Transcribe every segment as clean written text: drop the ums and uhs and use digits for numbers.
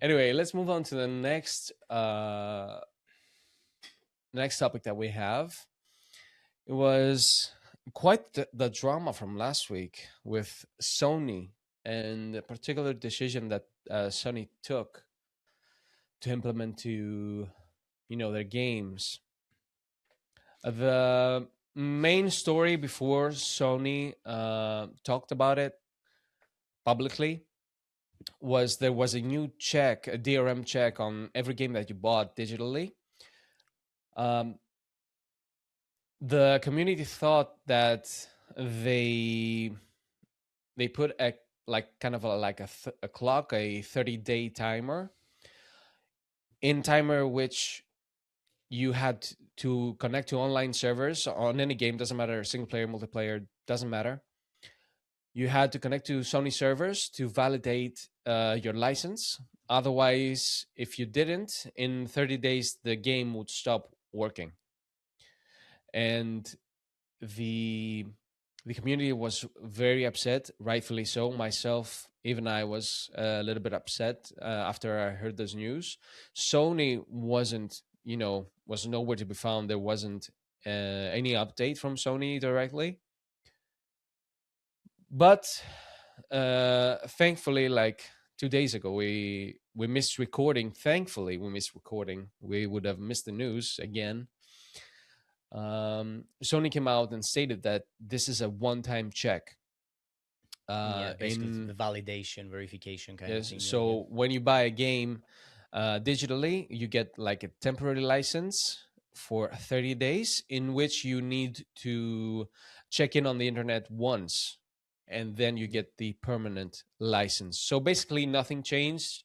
Anyway, let's move on to the next topic that we have. It was quite the drama from last week with Sony and the particular decision that Sony took to implement to their games. The main story before Sony talked about it publicly was there was a new check, a DRM check on every game that you bought digitally. Um, the community thought that they they put a like kind of a clock, a 30-day timer in timer which you had to connect to online servers on any game, doesn't matter, single player, multiplayer, doesn't matter. You had to connect to Sony servers to validate your license. Otherwise, if you didn't, in 30 days, the game would stop working. And the the community was very upset, rightfully so. Myself, even I was a little bit upset after I heard this news. Sony was nowhere to be found. There wasn't any update from Sony directly. But thankfully, like 2 days ago, we missed recording. Thankfully, we missed recording. We would have missed the news again. Sony came out and stated that this is a one-time check. Yeah, basically In the validation, verification kind of Yes, thing. Yeah, so when you buy a game digitally, you get like a temporary license for 30 days in which you need to check in on the internet once, and then you yeah. get the permanent license. So basically, nothing changed.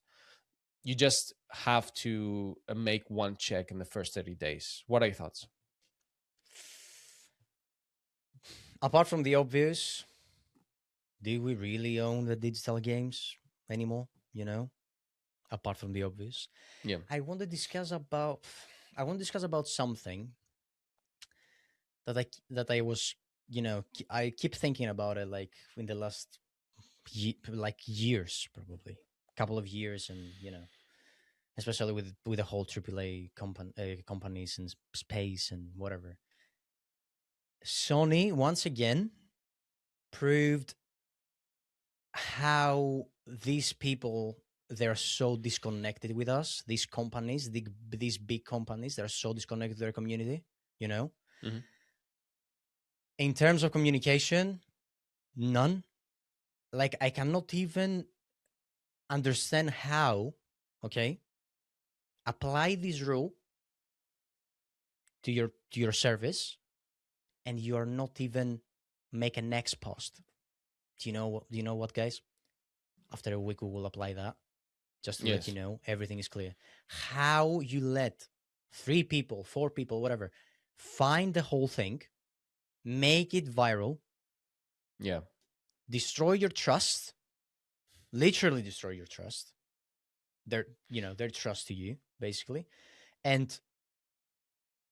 You just have to make one check in the first 30 days. What are your thoughts? Apart from the obvious, do we really own the digital games anymore? Apart from the obvious, Yeah. I want to discuss about. I want to discuss about something that I was, I keep thinking about it like in the last like years, probably couple of years, and especially with the whole AAA companies and space and whatever. Sony once again proved how these people, they're so disconnected with us. These companies, these big companies, they're so disconnected to their community. You know, Hmm. in terms of communication, none. Like I cannot even understand how. Okay, apply this rule to your service, and you are not even make a next post. Do you know what, guys? After a week, we will apply that. Just to let you Yes. know, everything is clear. How you let 3 people, 4 people, whatever, find the whole thing, make it viral, Yeah. destroy your trust, literally destroy your trust, their trust to you, basically. And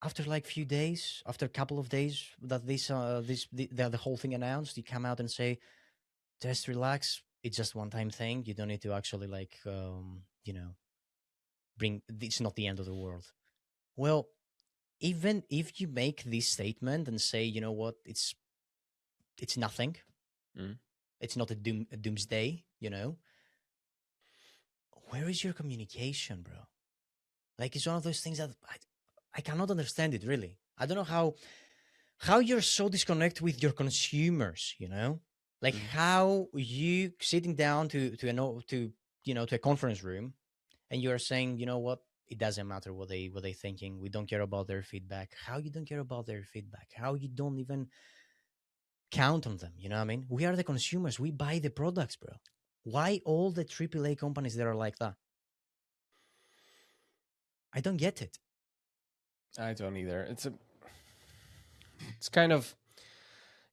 after like few days, after a couple of days that the whole thing announced, you come out and say, just relax. It's just one time thing. You don't need to actually like bring. It's not the end of the world. Well, even if you make this statement and say, you know what, it's nothing. Mhm. It's not a doomsday. Where is your communication, bro? Like it's one of those things that I cannot understand it really. I don't know how you're so disconnected with your consumers. Like Mhm. how you sitting down to a conference room, and you are saying, you know what, it doesn't matter what they thinking. We don't care about their feedback. How you don't care about their feedback? How you don't even count on them? You know what I mean? We are the consumers. We buy the products, bro. Why all the AAA companies that are like that? I don't get it. I don't either. It's kind of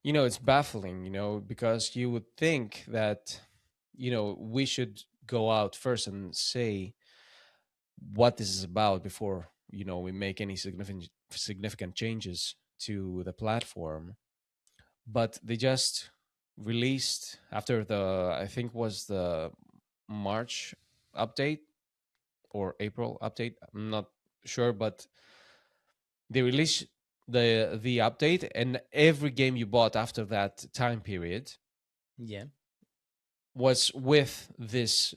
it's baffling, because you would think that we should go out first and say what this is about before we make any significant changes to the platform. But they just released after the, I think was the March update, or April update. I'm not sure, but they released the update, and every game you bought after that time period Yeah. was with this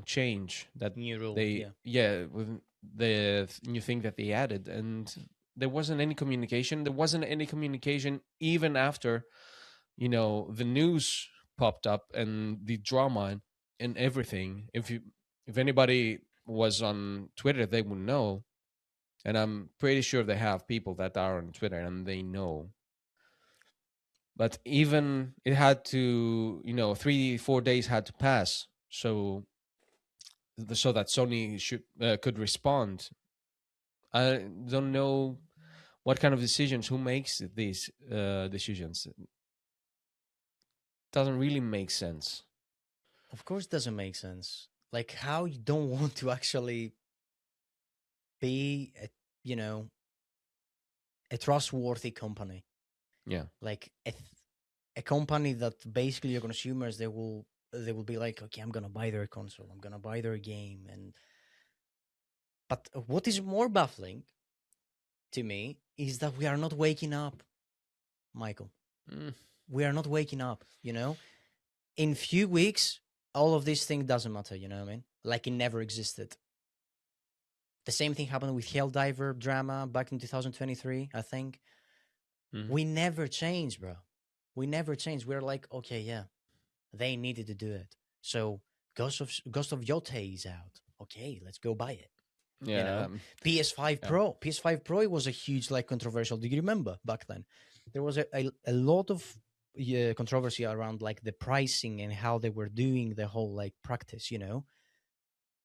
change that New rule. they Yeah. yeah with the new thing that they added. And there wasn't any communication even after the news popped up and the drama and everything. If anybody was on Twitter, they would know, and I'm pretty sure they have people that are on Twitter and they know. But even it had to 3-4 days had to pass, so that Sony could respond. I don't know what kind of decisions, who makes these decisions. It doesn't really make sense. Of course, it doesn't make sense. Like how you don't want to actually be, you know, a trustworthy company, Yeah. like a company that basically your consumers they will be like, okay, I'm gonna buy their console, I'm gonna buy their game, and but what is more baffling to me is that we are not waking up, Michael. Mm, We are not waking up. In few weeks, all of these things doesn't matter. You know what I mean? Like it never existed. The same thing happened with Helldiver drama back in 2023, I think. mhm. We never changed, bro. We never changed. We're like, okay, yeah, they needed to do it. So Ghost of Yote is out. Okay, let's go buy it. You Yeah. know, PS5 Yeah. Pro. PS5 Pro was a huge like controversial. Do you remember back then? There was a lot of controversy around like the pricing and how they were doing the whole like practice.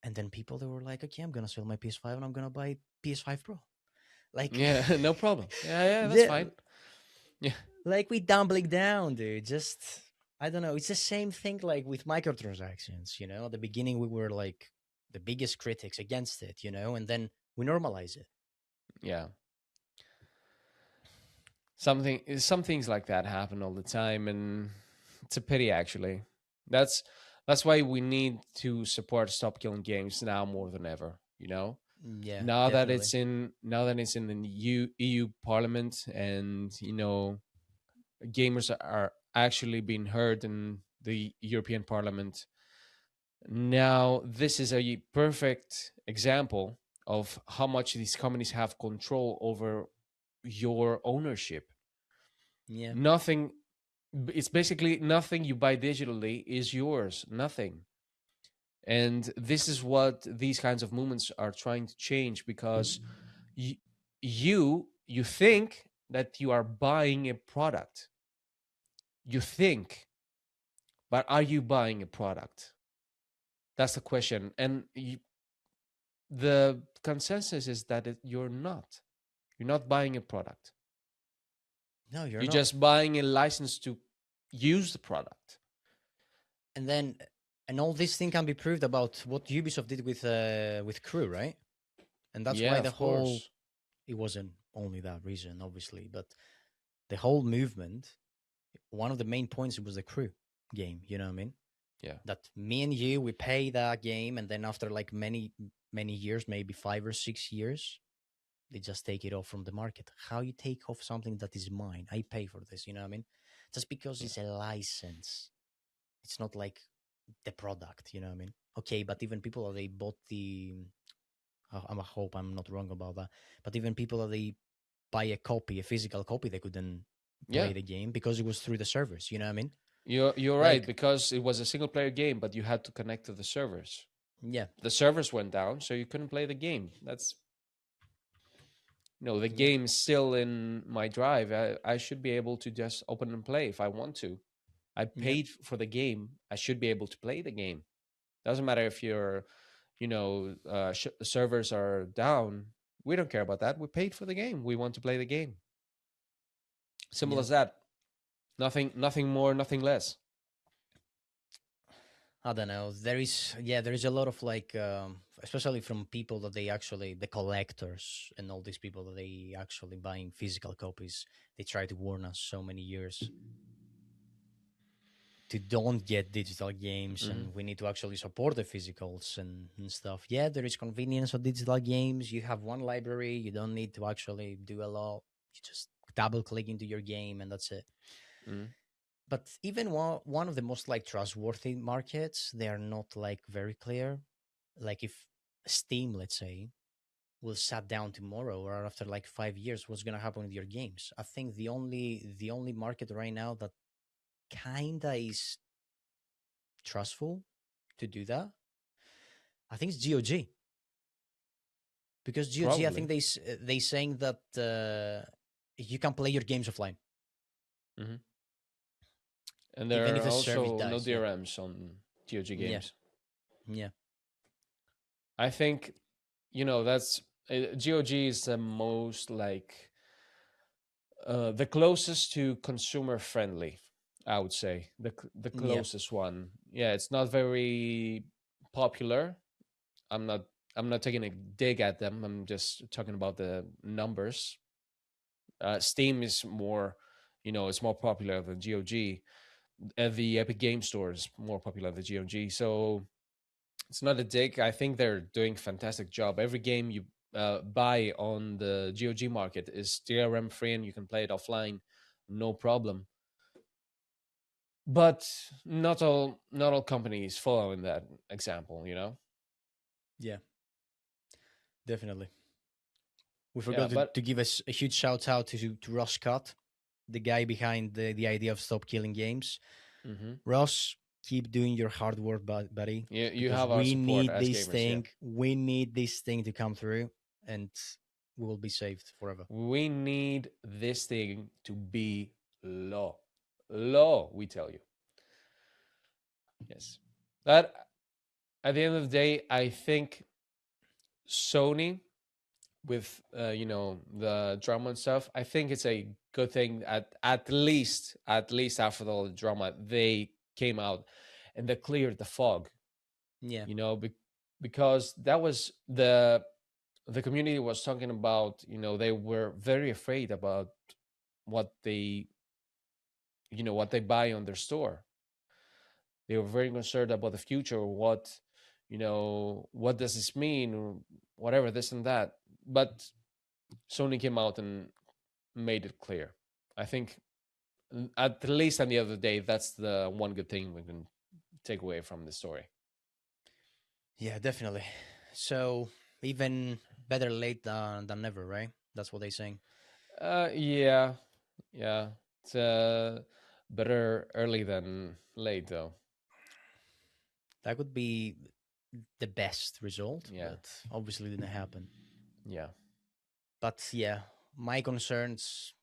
And then people they were like, okay, I'm gonna sell my PS5 and I'm gonna buy PS5 Pro. Like, Yeah. No problem. Yeah. Yeah. That's yeah, fine. Yeah. like we doubling down, dude. Just I don't know. It's the same thing like with microtransactions. At the beginning we were like the biggest critics against it. And then we normalize it. Yeah. Some things like that happen all the time, and it's a pity actually. That's why we need to support Stop Killing Games now more than ever. Yeah, Now that definitely. it's in the EU Parliament, and gamers are actually being heard in the European Parliament. Now this is a perfect example of how much these companies have control over your ownership. Yeah. Nothing, it's basically nothing you buy digitally is yours, nothing. And this is what these kinds of movements are trying to change, because you you think that you are buying a product. You think, but are you buying a product? That's the question. And the consensus is that you're not buying a product. No, you're You're not. just buying a license to use the product. And then and all this thing can be proved about what Ubisoft did with Crew, right? And that's Yeah, why the of whole course. it wasn't only that reason, obviously, but the whole movement, one of the main points was the Crew game, you know what I mean? Yeah. That me and you we pay that game and then after like many years, maybe 5 or 6 years, they just take it off from the market. How you take off something that is mine? I pay for this, you know what I mean? Just because Yeah. it's a license. It's not like the product, you know what I mean? Okay, but even people that they bought I hope I'm not wrong about that. But even people that they buy a physical copy, they couldn't Yeah. play the game because it was through the servers. You know what I mean? You're right, Like, because it was a single player game, but you had to connect to the servers. yeah, The servers went down, so you couldn't play the game. That's the yeah, game is still in my drive. I should be able to just open and play if I want to. I yeah, paid for the game. I should be able to play the game. Doesn't matter if servers are down. We don't care about that. We paid for the game. We want to play the game. Simple yeah. as that. Nothing more, nothing less. I don't know. There is a lot of like, especially from people that they actually, the collectors and all these people that they actually buying physical copies. They try to warn us so many years. to don't get digital games, Hmm. and we need to actually support the physicals and stuff. Yeah, there is convenience of digital games. You have one library, you don't need to actually do a lot. You just double click into your game and that's it. Hmm. But even one of the most like trustworthy markets, they are not like very clear. Like if Steam, let's say, will shut down tomorrow or after like 5 years, what's gonna happen with your games? I think the only market right now that kinda is trustful to do that, I think it's GOG, because GOG, I think Probably. they saying that you can play your games offline, Hmm. And even there if are the service also no dies. Yeah, DRMs on GOG yeah, games. yeah, I think that's GOG is the most like the closest to consumer friendly. I would say the yeah, closest one. Yeah, it's not very popular. I'm not I'm not taking a dig at them. I'm just talking about the numbers. Steam is more, it's more popular than GOG. The Epic Game Store is more popular than GOG. So it's not a dig. I think they're doing a fantastic job. Every game you buy on the GOG market is DRM free and you can play it offline, no problem. But not all companies following that example. yeah, definitely. We Yeah, forgot but to give us a huge shout out to Ross Scott, the guy behind the idea of Stop Killing Games. mhm. Ross, keep doing your hard work, buddy, You because have our we support need as this gamers. Yeah, thing. We need this thing to come through, and we will be saved forever. we need this thing to be law. We tell you, yes. But at the end of the day, I think Sony with the drama and stuff, I think it's a good thing. At least after all the drama, they came out and they cleared the fog. Yeah, You know, because that was the community was talking about. They were very afraid about what they buy on their store. They were very concerned about the future. What does this mean, or whatever, this and that. But Sony came out and made it clear. I think at least on the other day, that's the one good thing we can take away from the story. yeah, definitely. So even better late than never, right? That's what they're saying. Yeah, yeah. It's better early than late, though. That could be the best result, Yeah, but obviously didn't happen. yeah. But yeah, my concerns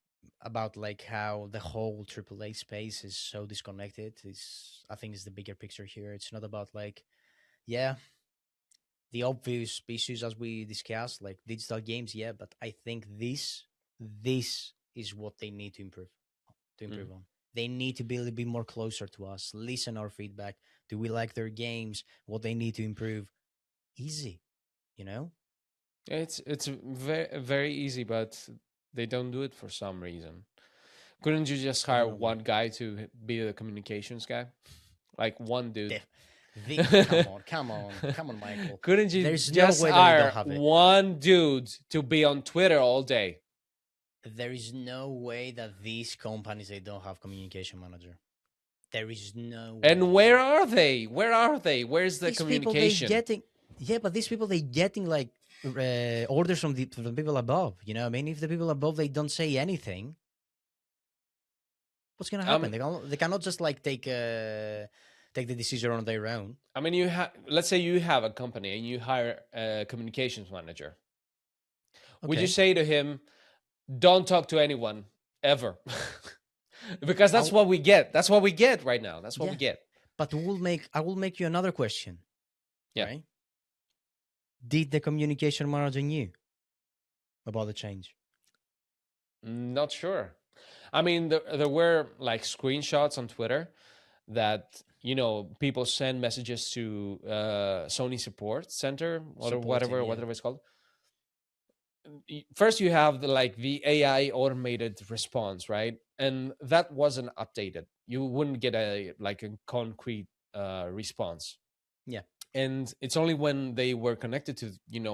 about like how the whole AAA space is so disconnected is, I think, is the bigger picture here. It's not about like, yeah, the obvious issues as we discussed, like digital games, yeah, but I think this is what they need to Mm. improve on. They need to be a little bit more closer to us, listen our feedback. Do we like their games? What they need to improve? Easy, you know? It's very very easy, but they don't do it for some reason. Couldn't you just I don't hire know why. one guy to be the communications guy, like one dude? Def- come on, come on, come on, Michael. Couldn't you There's no just way that they don't hire have it. one dude to be on Twitter all day? There is no way that these companies they don't have communication manager. There is no And way, where bro. are they? Where are they? Where's the These people they communication? getting, yeah, but these people they getting like orders from the people above. You know what I mean? If the people above they don't say anything, what's gonna Um, happen? They cannot just like take the decision on their own. I mean, let's say you have a company and you hire a communications manager. Would you Okay, say to him, "Don't talk to anyone ever," because that's I'll what we get. That's what we get right now. That's what we yeah, get. but I will make you another question, Yeah, right? Did the communication manager knew about the change? not sure. I mean, there were like screenshots on Twitter that people send messages to Sony support center or Supporting, yeah, whatever it's called. First, you have the AI automated response, right? And that wasn't updated. you wouldn't get a like a concrete response. Yeah. And it's only when they were connected to,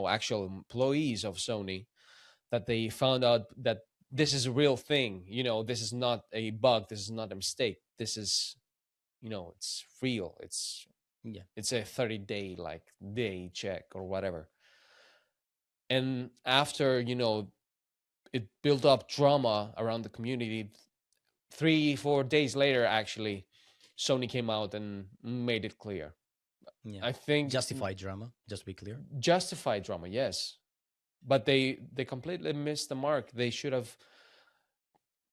actual employees of Sony, that they found out that this is a real thing. This is not a bug, this is not a mistake, this is, it's real. Yeah. It's a 30-day like day check or whatever. And after, it built up drama around the community, 3-4 days later, actually, Sony came out and made it clear. Yeah. I think Justified drama, just to be clear. justified drama, yes, but they completely missed the mark. They should have,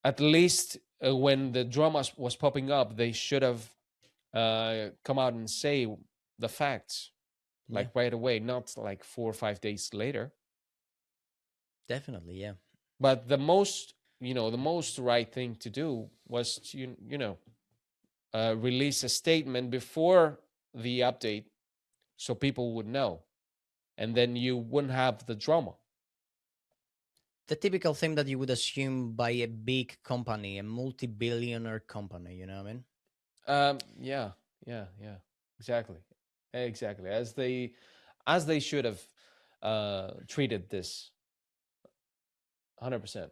at least when the drama was popping up, they should have come out and say the facts, Yeah. like right away, not like 4 or 5 days later. Definitely, yeah. But the most right thing to do was to, release a statement before the update, so people would know, and then you wouldn't have the drama. The typical thing that you would assume by a big company, a multi-billionaire company, you know what I mean? Yeah, yeah, exactly, as they should have treated this, 100%.